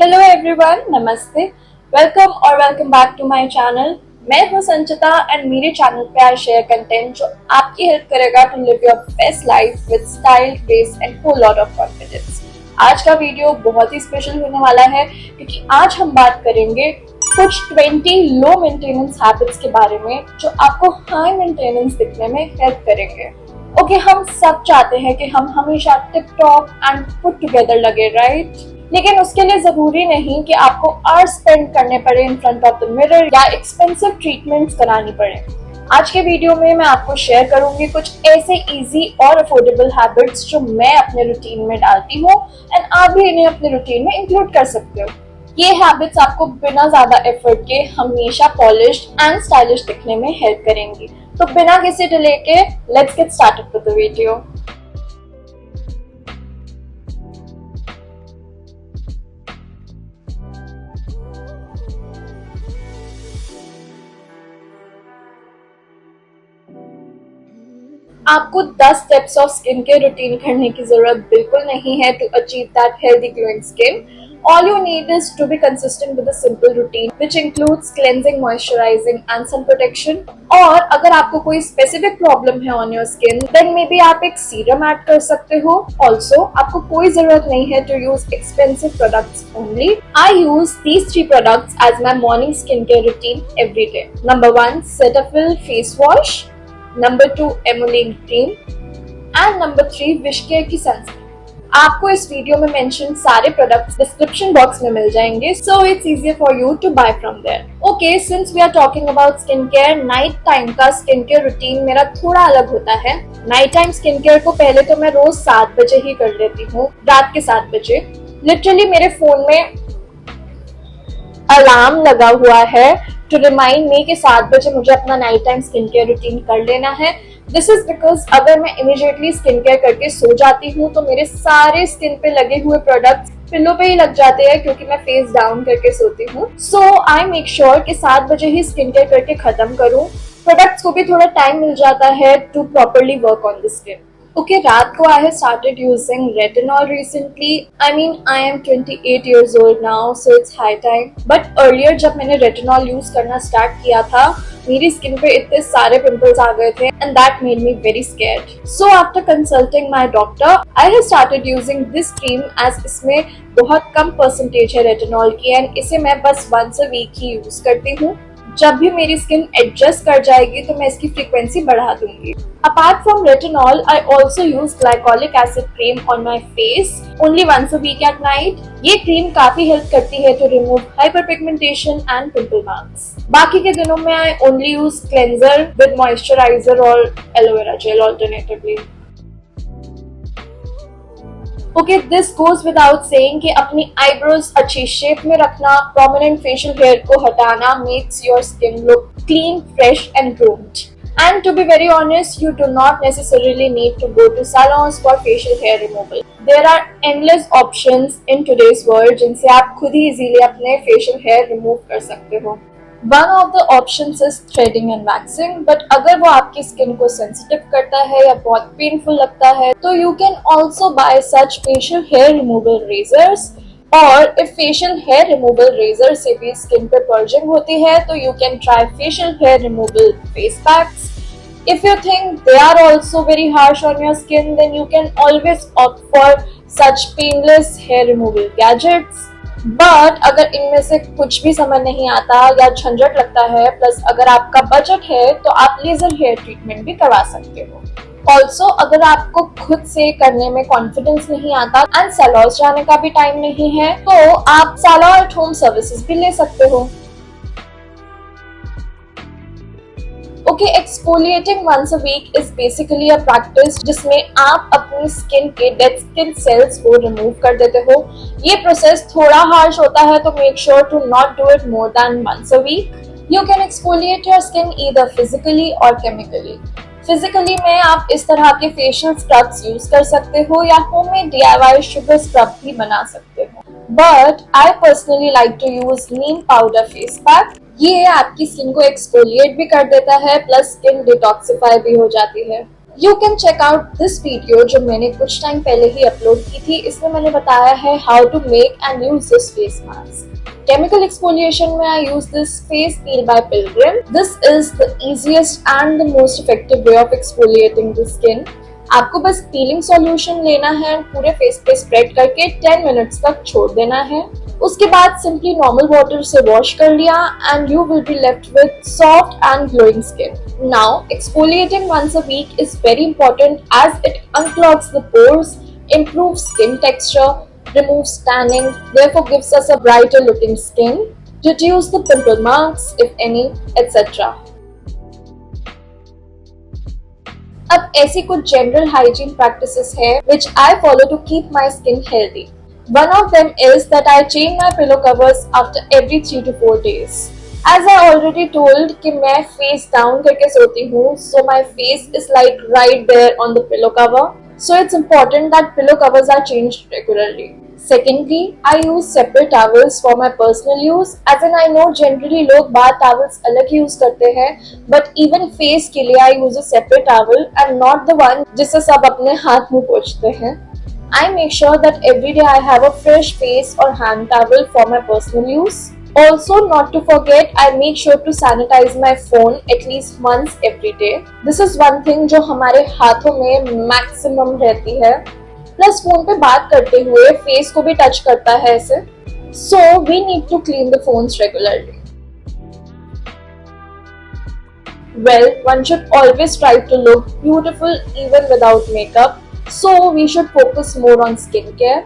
Hello everyone, नमस्ते। Welcome back to my channel. मैं हूं संचिता एंड मेरे चैनल पे आई शेयर कंटेंट जो आपकी हेल्प करेगा to live your best life with style, grace and full lot of confidence. आज का वीडियो बहुत ही स्पेशल होने वाला है क्योंकि आज हम बात करेंगे कुछ 20 लो मेंटेनेंस हैबिट्स के बारे में जो आपको हाई मेंटेनेंस दिखने में हेल्प करेंगे। ओके, हम सब चाहते हैं कि हम हमेशा tip top and put together लगे, राइट? लेकिन उसके लिए जरूरी नहीं कि आपको आवर्स स्पेंड करने पड़े in front of the mirror या एक्सपेंसिव ट्रीटमेंट्स करानी पड़े। आज के वीडियो में मैं आपको शेयर करूंगी कुछ ऐसे इजी और अफोर्डेबल हैबिट्स जो मैं अपने रूटीन में डालती हूँ एंड आप भी इन्हें अपने रूटीन में इंक्लूड कर सकते हो। ये हैबिट्स आपको बिना ज्यादा एफर्ट के हमेशा पॉलिश्ड एंड स्टाइलिश दिखने में हेल्प करेंगी। तो बिना किसी डिले के let's get started with the video. आपको 10 steps of skin care routine करने की जरूरत बिल्कुल नहीं है to achieve that healthy glowing skin. All you need is to be consistent with a simple routine which includes cleansing, moisturizing and sun protection। और अगर आपको कोई specific problem है on your skin, then maybe आप एक serum add कर सकते हो। Also, आपको कोई जरूरत नहीं है to use expensive products only। I use these 3 products as my morning skincare routine every day। Number 1, Cetaphil face wash। Number 2, Emollient cream and Number 3, Wishcare की सनस्क्रीन। आपको इस वीडियो में मेंशन सारे प्रोडक्ट्स डिस्क्रिप्शन बॉक्स में मिल जाएंगे, so it's easier for you to buy from there. Okay, since we are talking about skin care, night time का skin care routine मेरा थोड़ा अलग होता है। नाइट टाइम स्किन केयर को पहले तो मैं रोज 7 बजे ही कर लेती हूँ, रात के 7 बजे। लिटरली मेरे फोन में अलार्म लगा हुआ है टू रिमाइंड मी कि 7 बजे मुझे अपना night time skin care routine कर लेना है। दिस इज बिकॉज अगर मैं इमीडिएटली स्किन केयर करके सो जाती हूँ तो मेरे सारे स्किन पे लगे हुए प्रोडक्ट्स पिल्लो पे ही लग जाते हैं क्योंकि मैं फेस डाउन करके सोती हूँ। सो आई मेक श्योर कि 7 बजे ही स्किन केयर करके खत्म करूँ। प्रोडक्ट्स को भी थोड़ा टाइम मिल जाता है to properly work on the skin. Okay, रात को I have started using retinol recently. I mean, I am 28 years old now, so it's high time. But earlier जब मैंने retinol use करना start किया था, मेरी skin पे इतने सारे pimples आ गए थे and that made me very scared. So after consulting my doctor, I have started using this cream as इसमें बहुत कम percentage है retinol की and इसे मैं बस once a week he use करती हूँ। जब भी मेरी स्किन एडजस्ट कर जाएगी तो मैं इसकी फ्रीक्वेंसी बढ़ा दूंगी। Apart from retinol, I also use glycolic acid cream on my face only once a week at night. ये क्रीम काफी हेल्प करती है to remove hyperpigmentation and pimple marks. बाकी के दिनों में I only use cleanser with moisturizer और aloe vera gel alternatively. Okay, this goes without saying कि अपनी आईब्रोज अच्छी शेप में रखना, प्रोमिनेंट फेशियल हेयर को हटाना makes your skin look clean, fresh and groomed. And to be very honest, you do not necessarily need to go to salons for facial hair removal. There are endless options in today's world जिनसे आप खुद ही easily अपने facial hair remove कर सकते हो। One of the options is threading and waxing, but अगर वो आपकी स्किन को सेंसिटिव करता है या बहुत पेनफुल लगता है तो you can also buy such facial hair removal razors। और if facial hair removal razor से भी स्किन पे पर्जिंग होती है तो you can try facial hair removal face packs। If you think they are also very harsh on your skin, then you can always opt for such painless hair removal gadgets। But अगर इनमें से कुछ भी समझ नहीं आता या झंझट लगता है, प्लस अगर आपका बजट है तो आप लेजर हेयर ट्रीटमेंट भी करवा सकते हो। ऑल्सो अगर आपको खुद से करने में कॉन्फिडेंस नहीं आता एंड सैलून्स जाने का भी टाइम नहीं है तो आप सैलून एट होम सर्विसेज भी ले सकते हो। Okay, exfoliating once a week is basically a practice जिसमें आप अपनी स्किन के डेड स्किन सेल्स को रिमूव कर देते हो। ये प्रोसेस थोड़ा हार्श होता है तो make sure to not do it more than once a week। You can exfoliate your skin either physically or chemically। Physically में आप इस तरह के फेशियल स्क्रब्स यूज कर सकते हो या होममेड DIY शुगर स्क्रब भी बना सकते हो। But I personally like to use neem powder face pack. ये आपकी स्किन को एक्सफोलिएट भी कर देता है प्लस स्किन डिटॉक्सिफाई भी हो जाती है। You can check out this video जो मैंने कुछ टाइम पहले ही अपलोड की थी. इसमें मैंने बताया है how to make and use this face mask. Chemical exfoliation में I use this face peel by Pilgrim. This is the easiest and the most effective way of exfoliating the skin. आपको बस piling solution लेना है, पूरे face पे spread करके 10 minutes तक छोड़ देना है. उसके बाद सिंपली नॉर्मल वाटर से वॉश कर लिया and you will be left with soft and glowing skin. Now exfoliating once a week is very important as it unclogs the pores, improves skin texture, removes tanning, therefore gives us a brighter looking skin, reduce the pimple marks if any, etc. अब ऐसी कुछ general hygiene practices है which I follow to keep my skin healthy. One of them is that I change my pillow covers after every 3 to 4 days. As I already told कि मैं face down करके सोती हूँ, so my face is like right there on the pillow cover. So it's important that pillow covers are changed regularly. Secondly, I use separate towels for my personal use. As in I know generally लोग bath towels अलग use करते हैं, but even face के लिए I use a separate towel and not the one जिससे सब अपने हाथ मुंह पोंछते हैं. I make sure that every day I have a fresh face or hand towel for my personal use. Also, not to forget, I make sure to sanitize my phone at least once every day. This is one thing जो हमारे हाथों में maximum रहती है. Plus phone पे बात करते हुए फेस को भी टच करता है ऐसे. So we need to clean the phones regularly. Well, one should always try to look beautiful even without makeup. So we should focus more on skincare.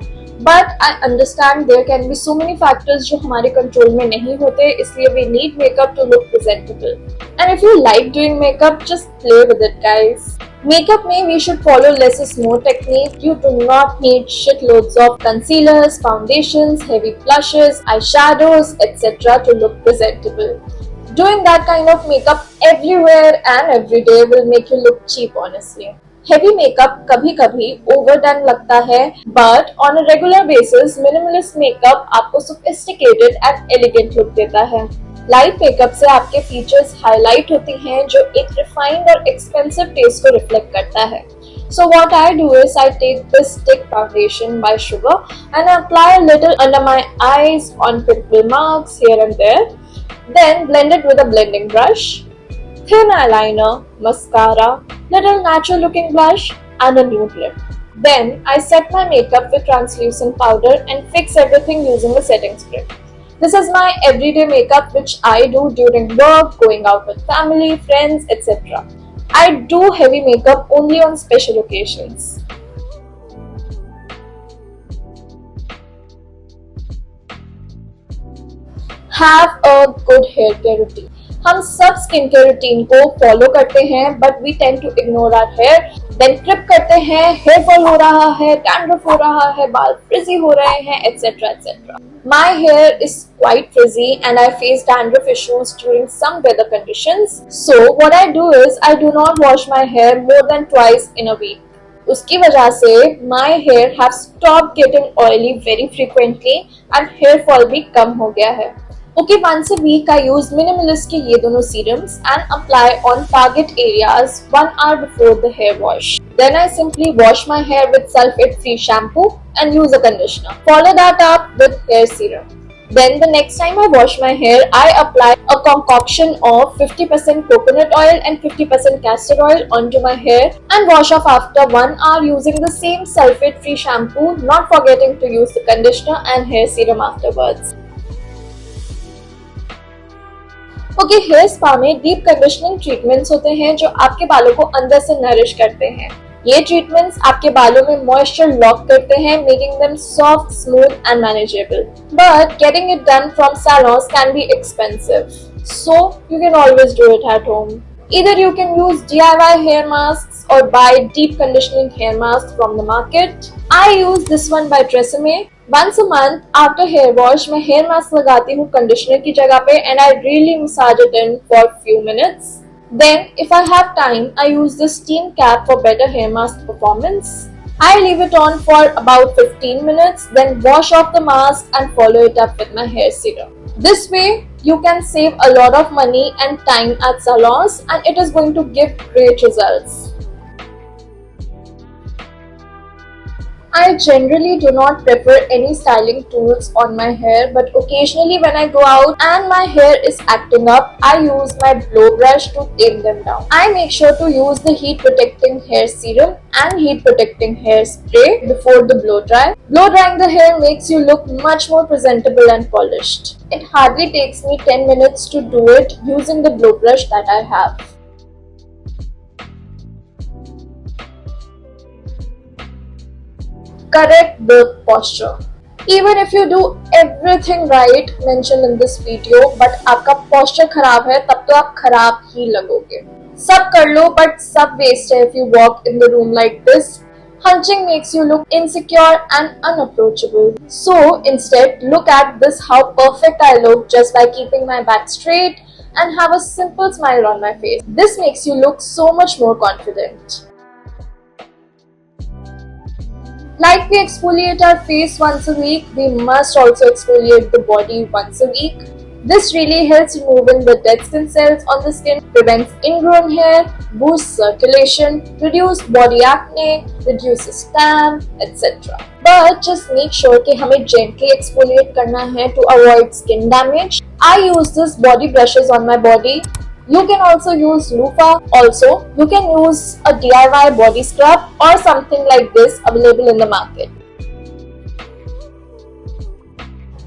But I understand there can be so many factors जो हमारे control में नहीं होते, इसलिए we need makeup to look presentable. And if you like doing makeup, just play with it, guys. Makeup में we should follow less is more technique. You do not need shitloads of concealers, foundations, heavy blushes, eyeshadows, etc. to look presentable. Doing that kind of makeup everywhere and every day will make you look cheap, honestly. Heavy makeup कभी कभी overdone लगता है, but on a regular basis, minimalist makeup आपको sophisticated and elegant look देता है. Light makeup से आपके features highlight होती हैं, जो एक refined और expensive taste को reflect करता है. So what I do is I take this stick foundation by Sugar and I apply a little under my eyes, on pimple marks here and there. Then blend it with a blending brush. Thin eyeliner, mascara, little natural looking blush and a nude lip. Then I set my makeup with translucent powder and fix everything using a setting spray. This is my everyday makeup which I do during work, going out with family, friends, etc. I do heavy makeup only on special occasions. Have a good hair care routine. हम सब skin care routine को follow करते हैं, but we tend to ignore our hair. Then ट्रिप करते हैं, hair fall हो रहा है, डैंड्रफ हो रहा है, बाल फ्रिजी हो रहे हैं, etcetera etcetera. My hair is quite frizzy and I face dandruff issues during some weather conditions. So what I do is I do not wash my hair more than twice in a week. उसकी वजह से my hair have stopped getting oily very frequently and hair fall भी कम हो गया है. Okay, once a week I use Minimalist के ये दोनों serums and apply on target areas 1 hour before the hair wash. Then I simply wash my hair with sulfate-free shampoo and use a conditioner. Follow that up with hair serum. Then the next time I wash my hair, I apply a concoction of 50% coconut oil and 50% castor oil onto my hair and wash off after 1 hour using the same sulfate-free shampoo, not forgetting to use the conditioner and hair serum afterwards. Okay, hair spa में deep conditioning treatments होते हैं जो आपके बालों को अंदर से nourish करते हैं. ये ट्रीटमेंट्स आपके बालों में मॉइस्चर लॉक करते हैं, making them soft, smooth and manageable. But getting it done from saloons can be expensive, so you can always do it at home. Either you can use DIY hair masks or buy deep conditioning hair masks from the market. I use this one by Tresemme. Once a month after hair wash, मैं hair mask लगाती हूँ conditioner की जगह पे and I really massage it in for few minutes. Then, if I have time, I use this steam cap for better hair mask performance. I leave it on for about 15 minutes, then wash off the mask and follow it up with my hair serum. This way, you can save a lot of money and time at salons and it is going to give great results. I generally do not prefer any styling tools on my hair, but occasionally when I go out and my hair is acting up, I use my blow brush to tame them down. I make sure to use the heat protecting hair serum and heat protecting hair spray before the blow dry. Blow drying the hair makes you look much more presentable and polished. It hardly takes me 10 minutes to do it using the blow brush that I have. Correct birth posture. Even if you do everything right mentioned in this video, but आपका posture खराब है, तब तो आप खराब ही लगोगे. सब कर लो, but सब waste है if you walk in the room like this. Hunching makes you look insecure and unapproachable. So instead, look at this how perfect I look just by keeping my back straight and have a simple smile on my face. This makes you look so much more confident. Like we exfoliate our face once a week, we must also exfoliate the body once a week. This really helps removing the dead skin cells on the skin, prevents ingrown hair, boosts circulation, reduces body acne, reduces tan, etc. But just make sure कि हमें gently exfoliate करना है to avoid skin damage. I use this body brushes on my body. You can also use loofah. Also, you can use a DIY body scrub or something like this available in the market.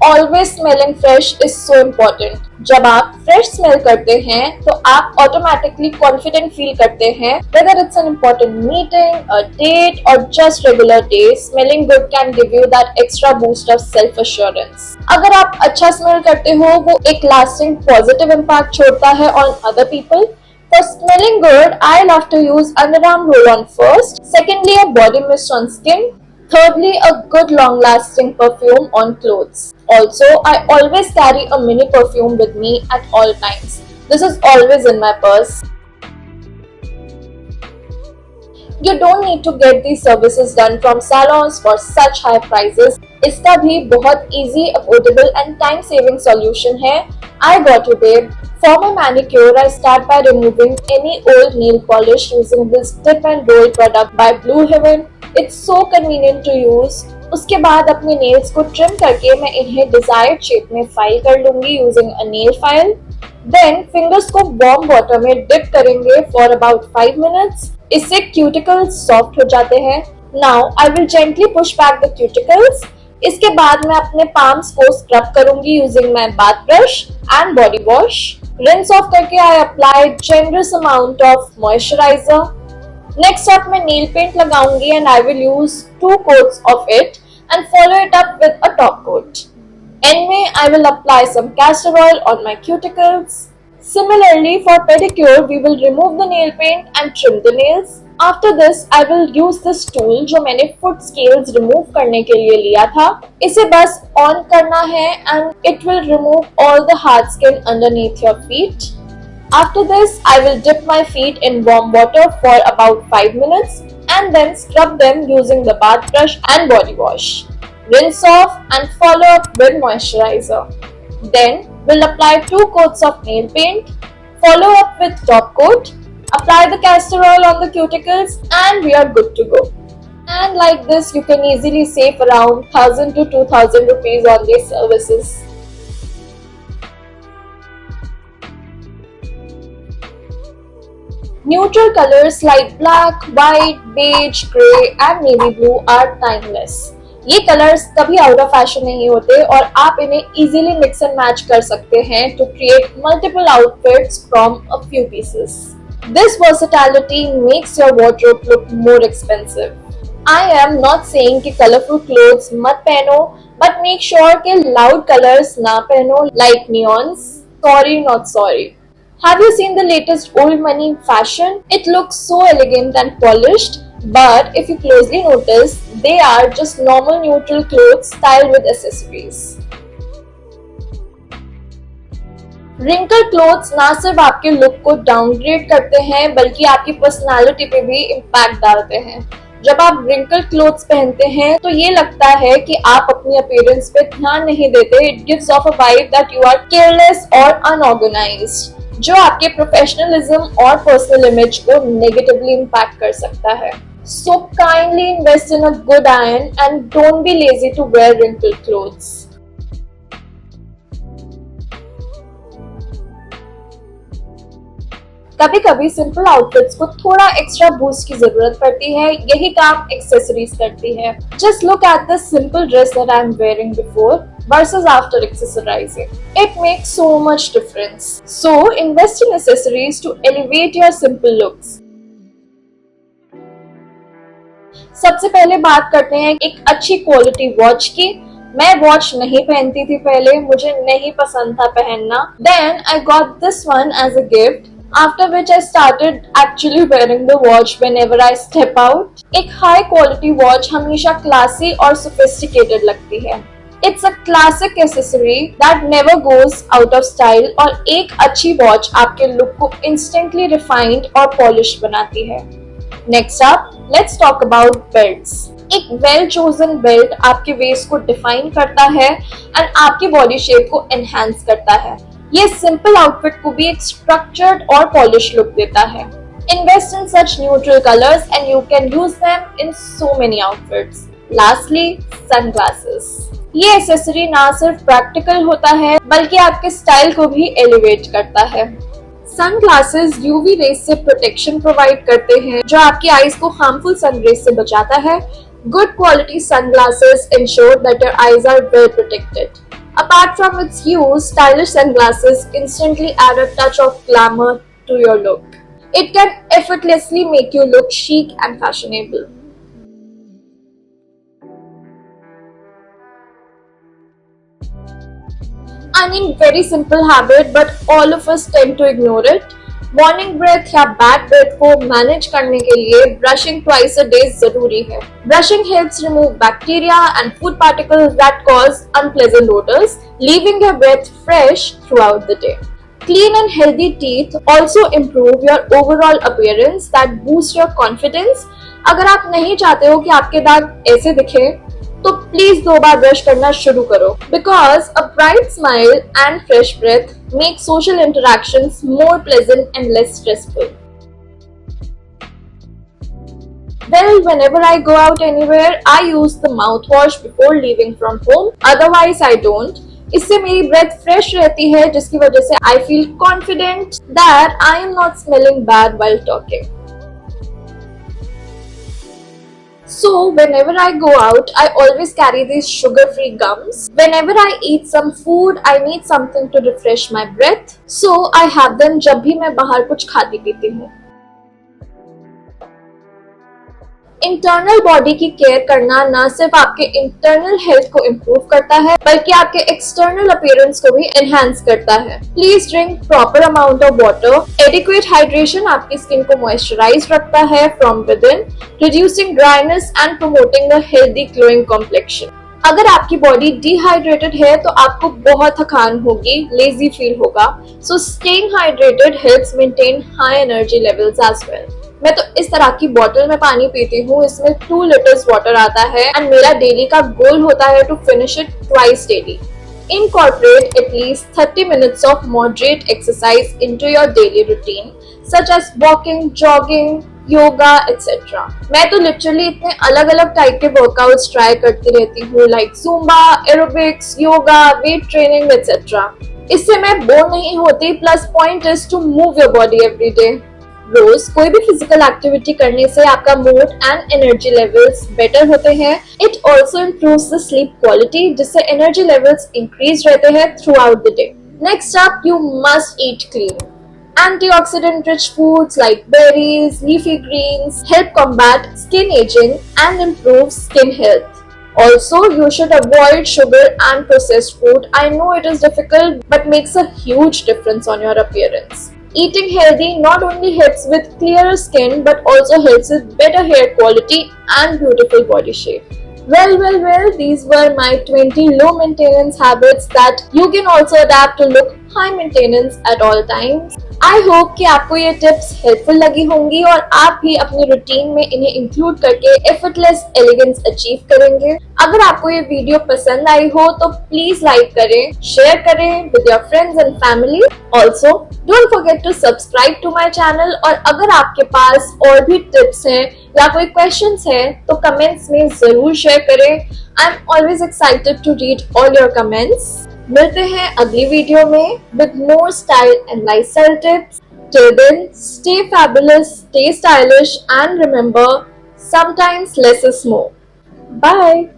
Always smelling fresh is so important. जब आप fresh smell करते हैं तो आप automatically confident feel करते हैं. Whether it's an important meeting, a date or just regular day, smelling good can give you that extra boost of self assurance. अगर आप अच्छा smell करते हो, वो एक lasting positive impact छोड़ता है on other people. For smelling good, I love to use underarm roll-on first. Secondly, a body mist on skin. Thirdly, a good long-lasting perfume on clothes. Also, I always carry a mini perfume with me at all times. This is always in my purse. You don't need to get these services done from salons for such high prices. इसका भी बहुत easy, affordable and time-saving solution है. I got you, babe. For my manicure, I start by removing any old nail polish using this dip and roll product by Blue Heaven. It's so convenient to use. उसके बाद अपने nails को trim करके मैं इन्हें desired shape में file कर लूंगी using a nail file. Then fingers को warm water में dip करेंगे for about 5 minutes. इससे cuticles soft हो जाते हैं. Now I will gently push back the cuticles. इसके बाद मैं अपने palms को scrub करूंगी using my bath brush and body wash. Rinse off करके I apply generous amount of moisturizer. Next up, मैं nail paint लगाऊंगी and I will use 2 coats of it and follow it up with a top coat. End में I will apply some castor oil on my cuticles. Similarly, for pedicure, we will remove the nail paint and trim the nails. After this, I will use this tool जो मैंने foot scales remove करने के लिए लिया था. इसे बस on करना है and it will remove all the hard skin underneath your feet. After this, I will dip my feet in warm water for about 5 minutes and then scrub them using the bath brush and body wash. Rinse off and follow up with moisturizer. Then, we'll apply 2 coats of nail paint, follow up with top coat, apply the castor oil on the cuticles and we are good to go. And like this, you can easily save around 1000 to 2000 rupees on these services. Neutral colors like black, white, beige, grey and navy blue are timeless. ये colours कभी out of fashion नहीं होते और आप इन्हें easily mix and match कर सकते हैं to create multiple outfits from a few pieces. This versatility makes your wardrobe look more expensive. I am not saying कि colorful clothes मत पहनो, but make sure कि loud colors ना पहनो like neons. Sorry, not sorry. Have you seen the latest old money fashion? It looks so elegant and polished, but if you closely notice, they are just normal neutral clothes styled with accessories. Wrinkled clothes ना सिर्फ आपके look को downgrade करते हैं, बल्कि आपकी personality पे भी इम्पैक्ट डालते हैं. जब आप wrinkled clothes पहनते हैं, तो ये लगता है कि आप अपनी अपीयरेंस पे ध्यान नहीं देते. It gives off a vibe that you are careless or unorganized. जो आपके प्रोफेशनलिज्म और पर्सनल इमेज को नेगेटिवली इम्पैक्ट कर सकता है. So kindly invest in a good iron and don't be lazy to wear wrinkled clothes. कभी कभी simple outfits को थोड़ा एक्स्ट्रा बूस्ट की जरूरत पड़ती है, यही काम एक्सेसरीज करती है. Just look at the simple dress that I am wearing before versus after accessorizing. It makes so much difference. So invest in accessories to elevate your simple looks. सबसे पहले बात करते हैं एक अच्छी क्वालिटी वॉच की. मैं वॉच नहीं पहनती थी पहले, मुझे नहीं पसंद था पहनना. Then I got this one as a gift. After which I started actually wearing the watch whenever I step out. एक हाई क्वालिटी वॉच हमेशा क्लासी और सोफिस्टिकेटेड लगती है. It's a classic accessory that never goes out of style और एक अच्छी watch आपके look को instantly refined और polished बनाती है. Next up, let's talk about belts. एक well chosen belt आपके waist को define करता है and आपकी body shape को enhance करता है. ये simple outfit को भी एक structured और polished look देता है. Invest in such neutral colors and you can use them in so many outfits. Lastly, sunglasses. ये एक्सेसरी ना सिर्फ प्रैक्टिकल होता है बल्कि आपके स्टाइल को भी एलिवेट करता है. सनग्लासेस यूवी रेज से प्रोटेक्शन प्रोवाइड करते हैं जो आपकी आईज को हार्मफुल सनरेज से बचाता है. Good quality sunglasses ensure that your eyes are well protected. Apart from its use, stylish sunglasses instantly add a touch of glamour to your look. It can effortlessly make you look chic and fashionable. I mean, very simple habit, but all of us tend to ignore it. Morning breath या bad breath को manage करने के लिए brushing twice a day जरूरी है. Brushing helps remove bacteria and food particles that cause unpleasant odours, leaving your breath fresh throughout the day. Clean and healthy teeth also improve your overall appearance that boost your confidence. अगर आप नहीं चाहते हो कि आपके दांत ऐसे दिखे तो प्लीज 2 बार ब्रश करना शुरू करो. Because a bright smile and fresh breath make social interactions more pleasant and less stressful. Well, whenever I go out anywhere, I use the mouthwash before leaving from home. Otherwise, I don't. इससे मेरी breath fresh रहती है जिसकी वजह से I feel confident that I am not smelling bad while talking. So whenever I go out, I always carry these sugar-free gums. Whenever I eat some food, I need something to refresh my breath. So I have them जब भी मैं बाहर कुछ खाती पीती हूँ. Internal body की care करना न सिर्फ आपके इंटरनल हेल्थ को इम्प्रूव करता है बल्कि आपके एक्सटर्नल अपीयरेंस को भी एनहांस करता है. Please drink proper amount of water. Adequate hydration आपकी स्किन को मॉइस्चराइज रखता है from with in, reducing dryness and promoting a healthy glowing complexion. अगर आपकी बॉडी डिहाइड्रेटेड है तो आपको बहुत थकान होगी, लेजी फील होगा. So staying hydrated helps maintain high energy levels as well. मैं तो इस तरह की बोतल में पानी पीती हूँ, इसमें 2 liters वाटर आता है एंड मेरा डेली का गोल होता है to finish it twice daily. Incorporate at least 30 minutes of moderate exercise into your daily routine, such as walking, jogging, yoga, etc. मैं तो लिटरली इतने अलग अलग टाइप के वर्कआउट्स ट्राई करती रहती हूँ, like zumba, aerobics, yoga, weight training, etc. इससे मैं बोर नहीं होती. Plus point is to move your body every day. रोज कोई भी फिजिकल एक्टिविटी करने से आपका mood and energy levels better होते हैं. It also improves the sleep quality जिससे एनर्जी लेवल्स इंक्रीज रहते हैं throughout the day. Next up, you must eat clean. Antioxidant rich foods like berries, leafy greens help combat skin aging and improve skin health. Also, you should avoid sugar and processed food. I know it is difficult but makes a huge difference on your appearance. Eating healthy not only helps with clearer skin but also helps with better hair quality and beautiful body shape. Well, these were my 20 low maintenance habits that you can also adapt to look high maintenance at all times. I hope कि आपको ये tips helpful लगी होंगी और आप भी अपनी routine में इन्हें इंक्लूड करके एफर्टलेस एलिगेंस अचीव करेंगे। अगर आपको ये वीडियो पसंद आई हो तो प्लीज लाइक करें, शेयर करें with your friends and family. Also don't forget to subscribe to my channel. और अगर आपके पास और भी टिप्स हैं या कोई क्वेश्चंस हैं तो कमेंट्स में जरूर शेयर करें। I am always excited to read all your comments. मिलते हैं अगली वीडियो में with more style and lifestyle tips. Till then, stay fabulous, stay stylish, and remember, sometimes less is more. Bye.